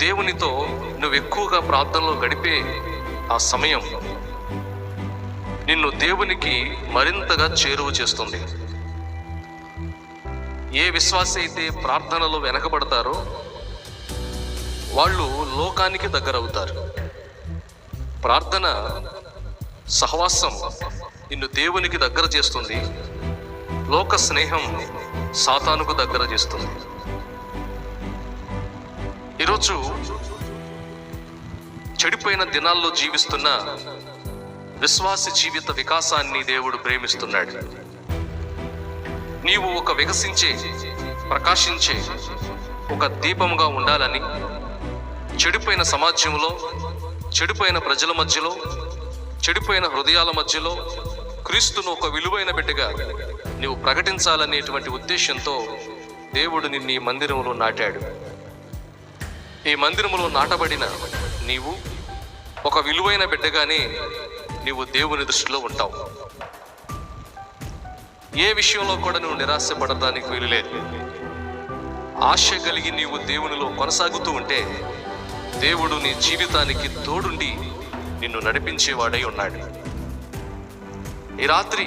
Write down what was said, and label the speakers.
Speaker 1: దేవునితో నువ్వు ఎక్కువగా ప్రార్థనలో గడిపే ఆ సమయం నిన్ను దేవునికి మరింతగా చేరువ చేస్తుంది. ఏ విశ్వాసి అయితే ప్రార్థనలో వెనకబడతారో వాళ్ళు లోకానికి దగ్గరవుతారు. ప్రార్థన సహవాసం నిన్ను దేవునికి దగ్గర చేస్తుంది. లోక స్నేహం సాతానుకు దగ్గర చేస్తుంది. ఈరోజు చెడిపోయిన దినాల్లో జీవిస్తున్న విశ్వాసి జీవిత వికాసాన్ని దేవుడు ప్రేమిస్తున్నాడు. నీవు ఒక వికసించే, ప్రకాశించే ఒక దీపంగా ఉండాలని చెడిపోయిన సమాజంలో, చెడిపోయిన ప్రజల మధ్యలో, చెడిపోయిన హృదయాల మధ్యలో క్రీస్తును ఒక విలువైన బిడ్డగా నీవు ప్రకటించాలనేటువంటి ఉద్దేశంతో దేవుడు నిన్ను ఈ మందిరంలో నాటాడు. ఈ మందిరంలో నాటబడిన నీవు ఒక విలువైన బిడ్డగానే నీవు దేవుని దృష్టిలో ఉంటావు. ఏ విషయంలో కూడా నువ్వు నిరాశపడడానికి వీలు లేదు. ఆశ కలిగి నీవు దేవునిలో కొనసాగుతూ ఉంటే దేవుడు నీ జీవితానికి తోడుండి నిన్ను నడిపించేవాడై ఉన్నాడు. ఈ రాత్రి